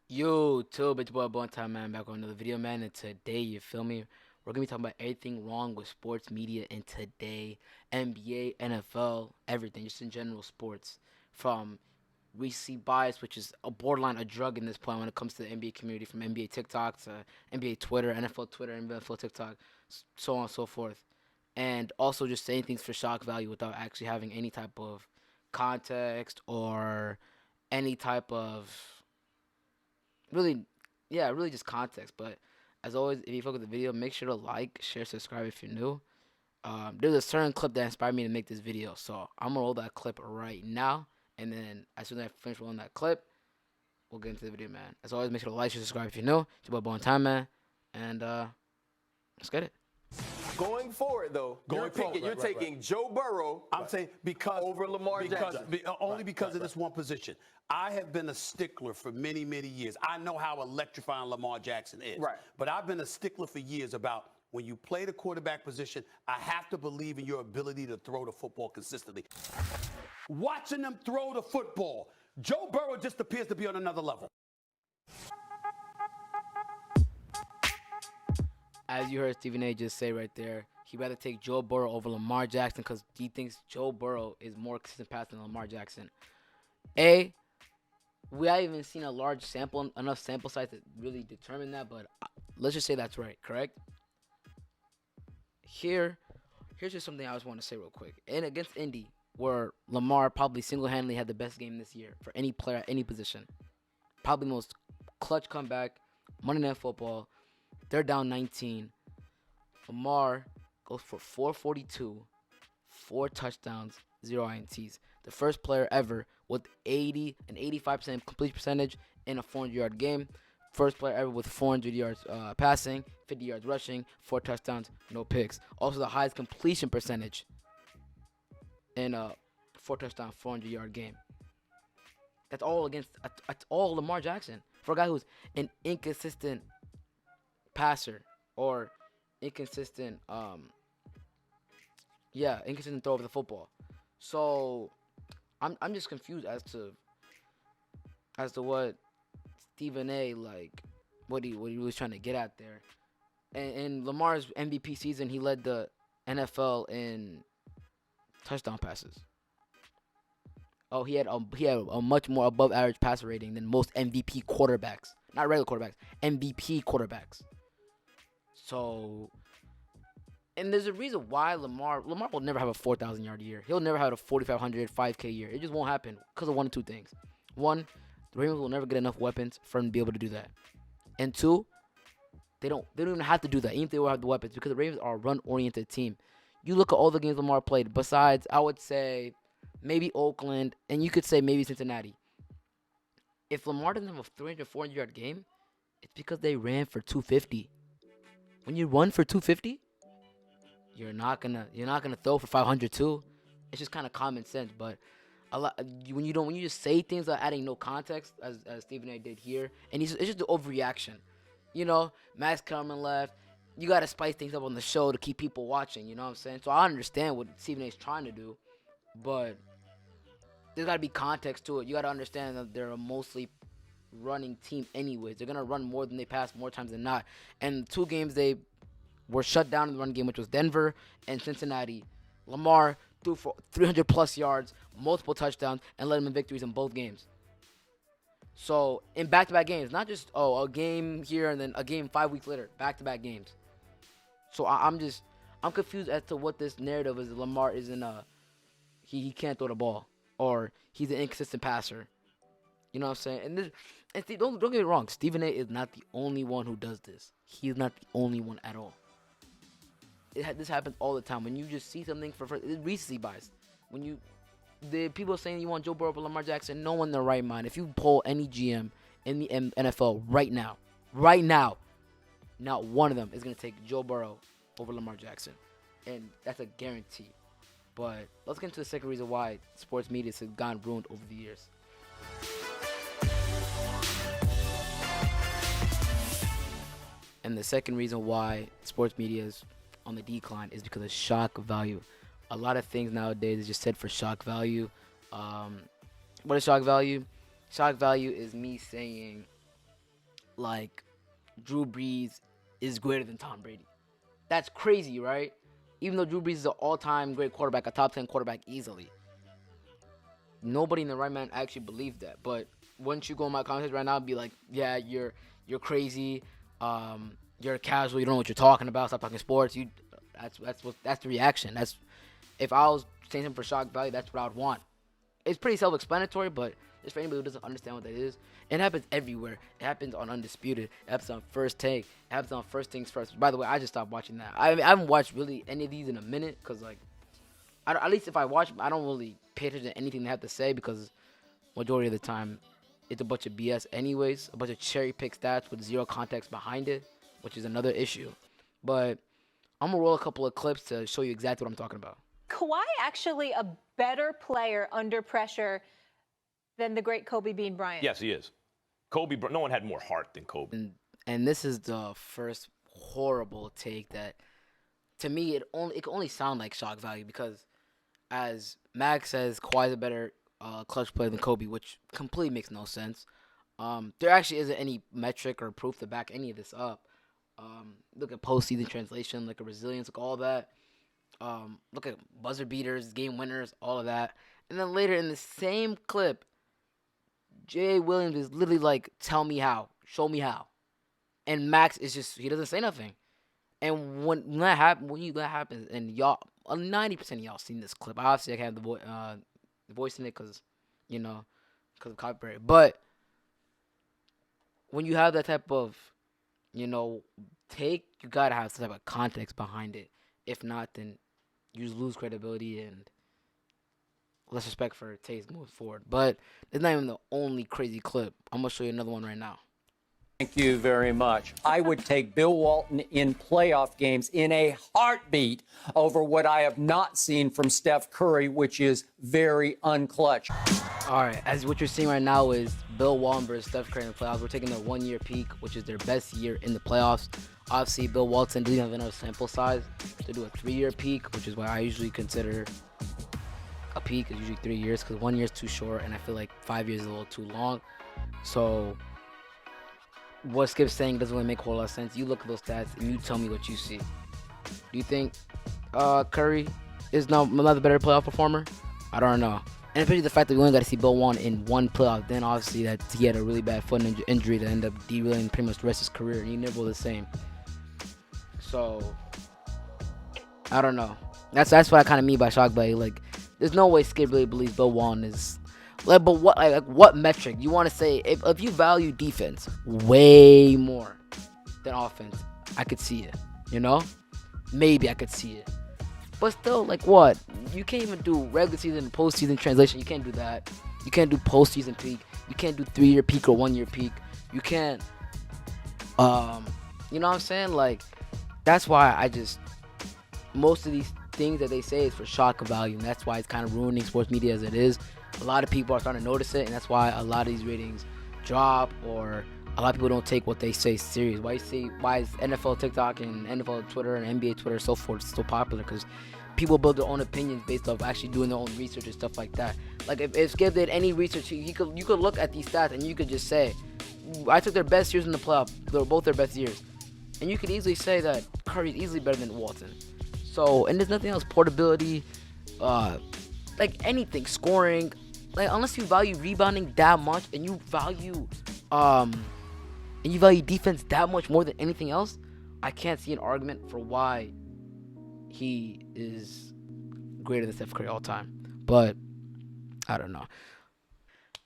Yo, too, bitch boy, Bon Time Man, back on another video, man. And today, you feel me? We're gonna be talking about everything wrong with sports media in today, NBA, NFL, everything, just in general sports. From recency bias, which is a borderline a drug in this point when it comes to the NBA community, from NBA TikTok to NBA Twitter, NFL Twitter, NFL TikTok, so on and so forth. And also just saying things for shock value without actually having any type of context or any type of really, yeah, really just context. But as always, if you fuck with the video, make sure to like, share, subscribe if you're new. There's a certain clip that inspired me to make this video, so I'm gonna roll that clip right now, and then as soon as I finish rolling that clip, we'll get into the video, man. As always, make sure to like, share, subscribe if you're new. It's your boy Bon Time Man, and let's get it. Going forward, though, you're taking Joe Burrow. I'm saying because over Lamar Jackson. Only because of this one position. I have been a stickler for many, many years. I know how electrifying Lamar Jackson is. Right. But I've been a stickler for years about when you play the quarterback position, I have to believe in your ability to throw the football consistently. Watching them throw the football, Joe Burrow just appears to be on another level. As you heard Stephen A. just say right there, he'd rather take Joe Burrow over Lamar Jackson because he thinks Joe Burrow is more consistent pass than Lamar Jackson. We haven't even seen a large sample, enough sample size to really determine that, but let's just say that's right, correct? Here's just something I just want to say real quick. And against Indy, where Lamar probably single-handedly had the best game this year for any player at any position. Probably the most clutch comeback, Monday Night Football. They're down 19. Lamar goes for 442, 4 touchdowns, 0 INTs. The first player ever with an 85% complete percentage in a 400-yard game. First player ever with 400 yards passing, 50 yards rushing, 4 touchdowns, no picks. Also the highest completion percentage in a 4 touchdown, 400-yard game. That's all Lamar Jackson. For a guy who's an inconsistent passer or inconsistent inconsistent throw of the football. So I'm just confused as to what Stephen A. what he was trying to get at there. And in Lamar's MVP season, he led the NFL in touchdown passes. Oh, he had a much more above average passer rating than most MVP quarterbacks. Not regular quarterbacks, MVP quarterbacks. So, and there's a reason why Lamar will never have a 4,000 yard year. He'll never have a 4,500, 5K year. It just won't happen because of one of two things. One, the Ravens will never get enough weapons for him to be able to do that. And two, they don't even have to do that, even if they will have the weapons, because the Ravens are a run-oriented team. You look at all the games Lamar played, besides, I would say, maybe Oakland, and you could say maybe Cincinnati. If Lamar doesn't have a 300, 400-yard game, it's because they ran for 250. When you run for 250, you're not gonna throw for 500 too. It's just kind of common sense. But when you just say things that adding no context, as Stephen A. did here, and it's just the overreaction. You know, Max Kellerman left. You gotta spice things up on the show to keep people watching. You know what I'm saying? So I understand what Stephen A. is trying to do, but there's gotta be context to it. You gotta understand that they're a mostly running team anyways. They're gonna run more than they pass more times than not. And the 2 games they were shut down in the run game, which was Denver and Cincinnati. Lamar threw for 300 plus yards, multiple touchdowns, and led them in victories in both games. So in back-to-back games, not just a game here and then a game 5 weeks later, back-to-back games. So I'm confused as to what this narrative is. Lamar isn't he can't throw the ball, or he's an inconsistent passer. You know what I'm saying? And don't get me wrong. Stephen A. is not the only one who does this. He's not the only one at all. This happens all the time. When you just see something it's recency bias. When the people saying you want Joe Burrow over Lamar Jackson, no one in their right mind. If you poll any GM in the NFL right now, not one of them is going to take Joe Burrow over Lamar Jackson. And that's a guarantee. But let's get into the second reason why sports media has gone ruined over the years. And the second reason why sports media is on the decline is because of shock value. A lot of things nowadays is just said for shock value. What is shock value? Shock value is me saying like Drew Brees is greater than Tom Brady. That's crazy, right? Even though Drew Brees is an all-time great quarterback, a top 10 quarterback easily. Nobody in the right mind actually believed that. But once you go in my comments right now and be like, yeah, you're crazy, you're casual, you don't know what you're talking about, stop talking sports. That's the reaction. That's if I was saying something for shock value, that's what I would want. It's pretty self-explanatory, but just for anybody who doesn't understand what that is, it happens everywhere. It happens on Undisputed. It happens on First Take. It happens on First Things First. By the way, I just stopped watching that. I haven't watched really any of these in a minute because, like, at least if I watch them, I don't really pay attention to anything they have to say because majority of the time, it's a bunch of BS anyways. A bunch of cherry-pick stats with zero context behind it, which is another issue. But I'm going to roll a couple of clips to show you exactly what I'm talking about. Kawhi actually a better player under pressure than the great Kobe Bean Bryant? Yes, he is. No one had more heart than Kobe. And this is the first horrible take that, to me, it can only sound like shock value because, as Max says, Kawhi's a better clutch player than Kobe, which completely makes no sense. There actually isn't any metric or proof to back any of this up. Look at postseason translation, look at resilience, look at all that. Look at buzzer beaters, game winners, all of that. And then later in the same clip, J.A. Williams is literally like, tell me how, show me how. And Max is just, he doesn't say nothing. And when that happens, and y'all, 90% of y'all seen this clip. Obviously, I can't have the voice in it because of copyright. But when you have that type of, take, you got to have some type of context behind it. If not, then you lose credibility and less respect for taste moving forward. But it's not even the only crazy clip. I'm going to show you another one right now. Thank you very much. I would take Bill Walton in playoff games in a heartbeat over what I have not seen from Steph Curry, which is very unclutch. All right, as what you're seeing right now is Bill Walton versus Steph Curry in the playoffs. We're taking their one-year peak, which is their best year in the playoffs. Obviously, Bill Walton didn't have enough sample size to do a 3-year peak, which is why I usually consider a peak is usually 3 years because 1 year is too short, and I feel like 5 years is a little too long. So what Skip's saying doesn't really make a whole lot of sense. You look at those stats and you tell me what you see. Do you think Curry is now another better playoff performer? I don't know. And especially the fact that we only got to see Bill Walton in one playoff, then obviously that he had a really bad foot injury that ended up derailing pretty much the rest of his career, and he never was the same. So I don't know. That's what I kind of mean by shock value. Like, there's no way Skip really believes Bill Walton is. But what metric you want to say? If you value defense way more than offense, I could see it. Maybe I could see it. But still, like what? You can't even do regular season and postseason translation. You can't do that. You can't do postseason peak. You can't do 3-year peak or 1-year peak. You can't. You know what I'm saying? Like, that's why most of these things that they say is for shock value, and that's why it's kind of ruining sports media as it is. A lot of people are starting to notice it, and that's why a lot of these ratings drop, or a lot of people don't take what they say serious. Why is NFL TikTok and NFL Twitter and NBA Twitter so forth so popular? Because people build their own opinions based off actually doing their own research and stuff like that. Like if Skip did any research, you could look at these stats and you could just say, I took their best years in the playoff. They were both their best years, and you could easily say that Curry's easily better than Walton. So, and there's nothing else. Portability, like anything, scoring. Like, unless you value rebounding that much and you value defense that much more than anything else, I can't see an argument for why he is greater than Steph Curry all time. But I don't know.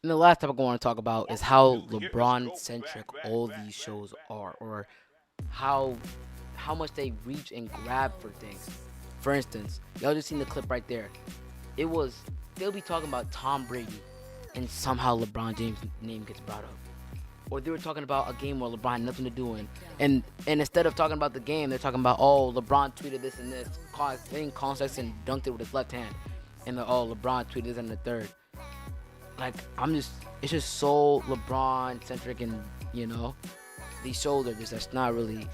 And the last topic I want to talk about is how LeBron-centric all these shows are, or how much they reach and grab for things. For instance, y'all just seen the clip right there. They'll be talking about Tom Brady, and somehow LeBron James' name gets brought up. Or they were talking about a game where LeBron had nothing to do in. And instead of talking about the game, they're talking about, LeBron tweeted this and this, in context and dunked it with his left hand. And LeBron tweeted this and the third. Like, it's just so LeBron-centric, and, these shows are just, that's not really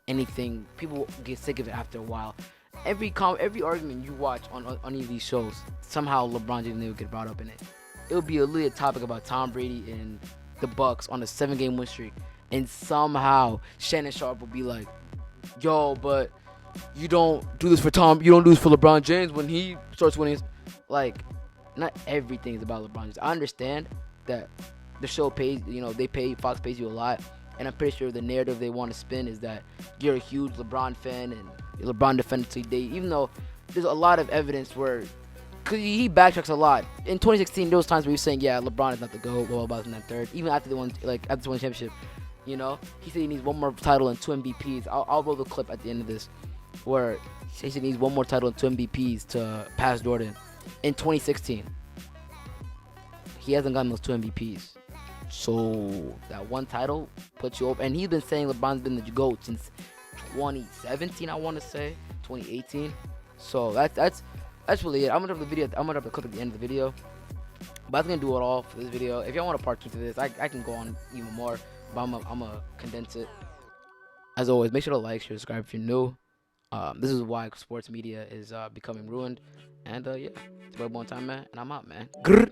anything. People get sick of it after a while. Every argument you watch on any of these shows, somehow LeBron James would get brought up in it. It would be a topic about Tom Brady and the Bucks on a 7-game win streak, and somehow Shannon Sharp will be like, yo, but you don't do this for Tom. You don't do this for LeBron James when he starts winning. Like, not everything is about LeBron James. I understand that the show pays, Fox pays you a lot. And I'm pretty sure the narrative they want to spin is that you're a huge LeBron fan and LeBron defended to day. Even though there's a lot of evidence where, cause he backtracks a lot. In 2016, there was times where he was saying, yeah, LeBron is not the GOAT, blah, blah, blah, and then third. Even after the one, after the one championship, he said he needs one more title and 2 MVPs. I'll roll the clip at the end of this, where he said he needs one more title and 2 MVPs to pass Jordan. In 2016, he hasn't gotten those 2 MVPs. So that one title puts you over, and he's been saying LeBron's been the GOAT since 2017, I want to say 2018. So that's really it. I'm gonna have the video. I'm gonna have the clip at the end of the video. But I'm gonna do it all for this video. If y'all want a part 2 to this, I can go on even more, but I'm gonna condense it. As always, make sure to like, share, subscribe if you're new. This is why sports media is becoming ruined. And yeah, it's about one time, man. And I'm out, man. Grrr.